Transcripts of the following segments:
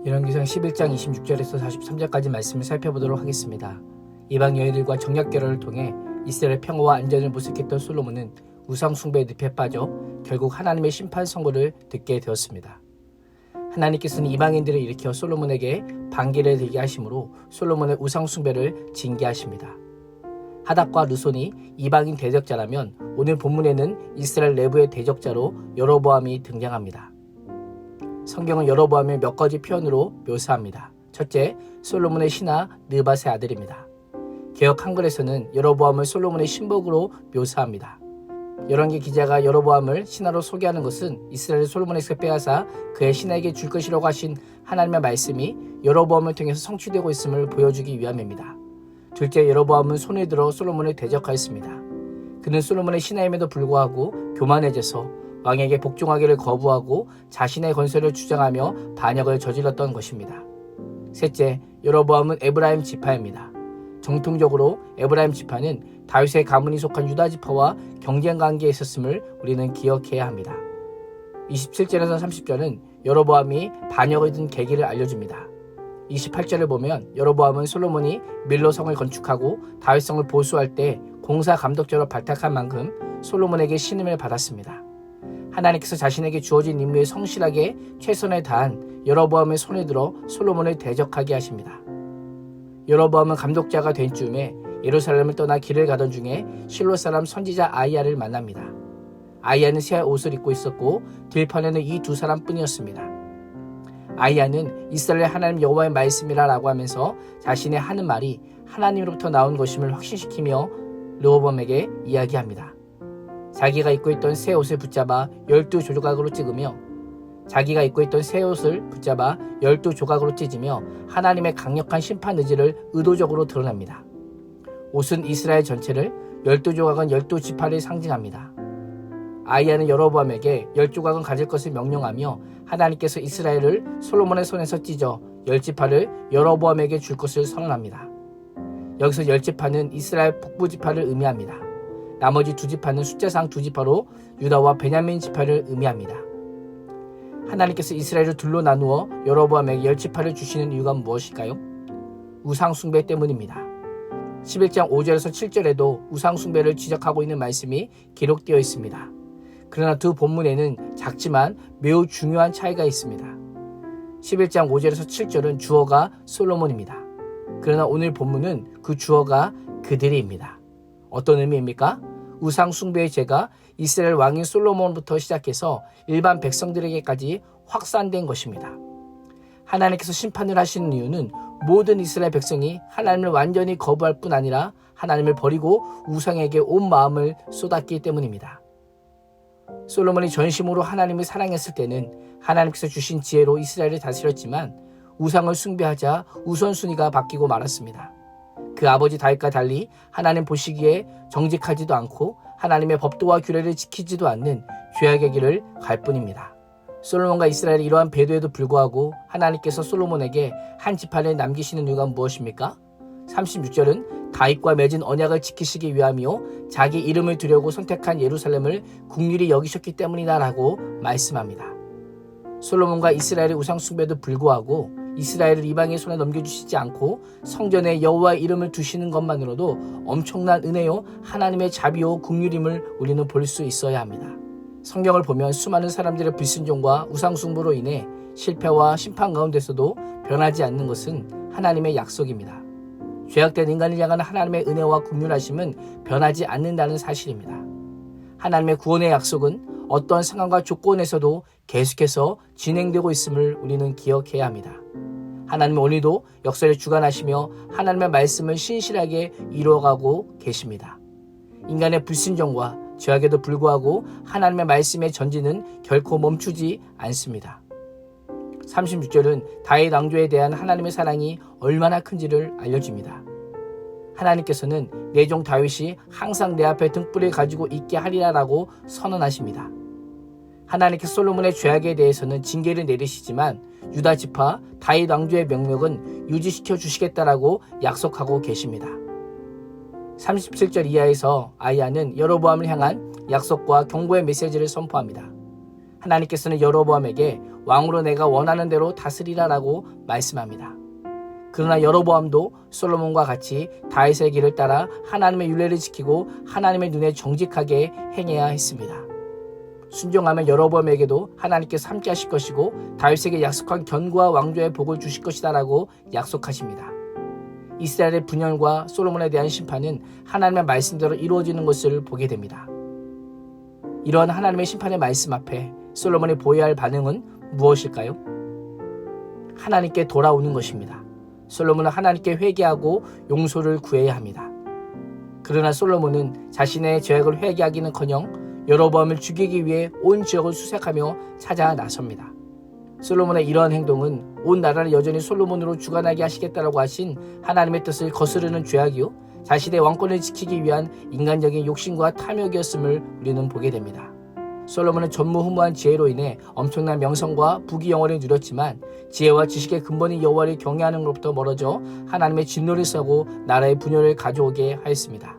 열왕기상 11장 26절에서 43절까지 말씀을 살펴보도록 하겠습니다. 이방 여인들과 정략 결혼을 통해 이스라엘 평화와 안전을 모색했던 솔로몬은 우상 숭배의 늪에 빠져 결국 하나님의 심판 선고를 듣게 되었습니다. 하나님께서는 이방인들을 일으켜 솔로몬에게 반기를 들게 하심으로 솔로몬의 우상 숭배를 징계하십니다. 하닥과 르손이 이방인 대적자라면 오늘 본문에는 이스라엘 내부의 대적자로 여로보암이 등장합니다. 성경은 여로보암을 몇 가지 표현으로 묘사합니다. 첫째, 솔로몬의 신하 느밧의 아들입니다. 개역 한글에서는 여로보암을 솔로몬의 신복으로 묘사합니다. 열왕기 기자가 여로보암을 신하로 소개하는 것은 이스라엘 솔로몬에게서 빼앗아 그의 신하에게 줄 것이라고 하신 하나님의 말씀이 여로보암을 통해서 성취되고 있음을 보여주기 위함입니다. 둘째, 여로보암은 손을 들어 솔로몬을 대적하였습니다. 그는 솔로몬의 신하임에도 불구하고 교만해져서 왕에게 복종하기를 거부하고 자신의 건설을 주장하며 반역을 저질렀던 것입니다. 셋째, 여로보암은 에브라임 지파입니다. 정통적으로 에브라임 지파는 다윗의 가문이 속한 유다 지파와 경쟁 관계에 있었음을 우리는 기억해야 합니다. 27절에서 30절은 여로보암이 반역을 든 계기를 알려줍니다. 28절을 보면 여로보암은 솔로몬이 밀로성을 건축하고 다윗성을 보수할 때 공사 감독자로 발탁한 만큼 솔로몬에게 신임을 받았습니다. 하나님께서 자신에게 주어진 임무에 성실하게 최선을 다한 여로보암의 손을 들어 솔로몬을 대적하게 하십니다. 여로보암은 감독자가 된 즈음에 예루살렘을 떠나 길을 가던 중에 실로 사람 선지자 아이야를 만납니다. 아이야는 새 옷을 입고 있었고 들판에는 이 두 사람뿐이었습니다. 아이야는 이스라엘 하나님 여호와의 말씀이라고 하면서 자신의 하는 말이 하나님으로부터 나온 것임을 확신시키며 르호보암에게 이야기합니다. 자기가 입고 있던 새 옷을 붙잡아 12조각으로 찢으며 하나님의 강력한 심판 의지를 의도적으로 드러냅니다. 옷은 이스라엘 전체를, 12조각은 12지파를 상징합니다. 아이야는 여로보암에게 10조각은 가질 것을 명령하며 하나님께서 이스라엘을 솔로몬의 손에서 찢어 10지파를 여로보암에게 줄 것을 선언합니다. 여기서 10지파는 이스라엘 북부지파를 의미합니다. 나머지 2지파는 숫자상 2지파로 유다와 베냐민 지파를 의미합니다. 하나님께서 이스라엘을 둘로 나누어 여로보암에게 10지파를 주시는 이유가 무엇일까요? 우상숭배 때문입니다. 11장 5절에서 7절에도 우상숭배를 지적하고 있는 말씀이 기록되어 있습니다. 그러나 두 본문에는 작지만 매우 중요한 차이가 있습니다. 11장 5절에서 7절은 주어가 솔로몬입니다. 그러나 오늘 본문은 그 주어가 그들입니다. 어떤 의미입니까? 우상 숭배의 죄가 이스라엘 왕인 솔로몬부터 시작해서 일반 백성들에게까지 확산된 것입니다. 하나님께서 심판을 하시는 이유는 모든 이스라엘 백성이 하나님을 완전히 거부할 뿐 아니라 하나님을 버리고 우상에게 온 마음을 쏟았기 때문입니다. 솔로몬이 전심으로 하나님을 사랑했을 때는 하나님께서 주신 지혜로 이스라엘을 다스렸지만 우상을 숭배하자 우선순위가 바뀌고 말았습니다. 그 아버지 다윗과 달리 하나님 보시기에 정직하지도 않고 하나님의 법도와 규례를 지키지도 않는 죄악의 길을 갈 뿐입니다. 솔로몬과 이스라엘의 이러한 배도에도 불구하고 하나님께서 솔로몬에게 한 지파를 남기시는 이유가 무엇입니까? 36절은 다윗과 맺은 언약을 지키시기 위함이요 자기 이름을 두려고 선택한 예루살렘을 긍휼히 여기셨기 때문이다라고 말씀합니다. 솔로몬과 이스라엘의 우상 숭배도 불구하고 이스라엘을 이방의 손에 넘겨주시지 않고 성전에 여호와의 이름을 두시는 것만으로도 엄청난 은혜요 하나님의 자비요 긍휼임을 우리는 볼 수 있어야 합니다. 성경을 보면 수많은 사람들의 불순종과 우상숭배로 인해 실패와 심판 가운데서도 변하지 않는 것은 하나님의 약속입니다. 죄악된 인간을 향한 하나님의 은혜와 긍휼하심은 변하지 않는다는 사실입니다. 하나님의 구원의 약속은 어떤 상황과 조건에서도 계속해서 진행되고 있음을 우리는 기억해야 합니다. 하나님은 오늘도 역사를 주관하시며 하나님의 말씀을 신실하게 이루어가고 계십니다. 인간의 불순종과 죄악에도 불구하고 하나님의 말씀의 전진은 결코 멈추지 않습니다. 36절은 다윗 왕조에 대한 하나님의 사랑이 얼마나 큰지를 알려줍니다. 하나님께서는 내 종 다윗이 항상 내 앞에 등불을 가지고 있게 하리라라고 선언하십니다. 하나님께서 솔로몬의 죄악에 대해서는 징계를 내리시지만 유다 지파 다윗 왕조의 명령은 유지시켜 주시겠다라고 약속하고 계십니다. 37절 이하에서 아이야는 여로보암을 향한 약속과 경고의 메시지를 선포합니다. 하나님께서는 여로보암에게 왕으로 내가 원하는 대로 다스리라라고 말씀합니다. 그러나 여로보암도 솔로몬과 같이 다윗의 길을 따라 하나님의 율례를 지키고 하나님의 눈에 정직하게 행해야 했습니다. 순종하면 여로보암에게도 하나님께서 함께 하실 것이고 다윗에게 약속한 견고와 왕조의 복을 주실 것이다라고 약속하십니다. 이스라엘의 분열과 솔로몬에 대한 심판은 하나님의 말씀대로 이루어지는 것을 보게 됩니다. 이런 하나님의 심판의 말씀 앞에 솔로몬이 보여야 할 반응은 무엇일까요? 하나님께 돌아오는 것입니다. 솔로몬은 하나님께 회개하고 용서를 구해야 합니다. 그러나 솔로몬은 자신의 죄악을 회개하기는커녕 여로보암을 죽이기 위해 온 지역을 수색하며 찾아 나섭니다. 솔로몬의 이러한 행동은 온 나라를 여전히 솔로몬으로 주관하게 하시겠다라고 하신 하나님의 뜻을 거스르는 죄악이요 자신의 왕권을 지키기 위한 인간적인 욕심과 탐욕이었음을 우리는 보게 됩니다. 솔로몬은 전무후무한 지혜로 인해 엄청난 명성과 부귀 영화를 누렸지만 지혜와 지식의 근본인 여호와를 경외하는 것부터 멀어져 하나님의 진노를 쏘고 나라의 분열을 가져오게 하였습니다.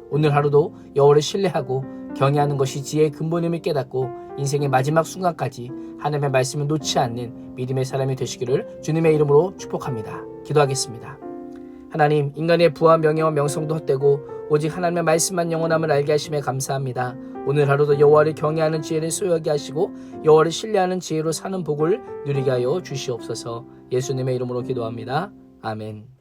오늘 하루도 여호와를 신뢰하고 경외하는 것이 지혜의 근본임을 깨닫고 인생의 마지막 순간까지 하나님의 말씀을 놓지 않는 믿음의 사람이 되시기를 주님의 이름으로 축복합니다. 기도하겠습니다. 하나님, 인간의 부와 명예와 명성도 헛되고 오직 하나님의 말씀만 영원함을 알게 하심에 감사합니다. 오늘 하루도 여호와를 경외하는 지혜를 소유하게 하시고 여호와를 신뢰하는 지혜로 사는 복을 누리게 하여 주시옵소서. 예수님의 이름으로 기도합니다. 아멘.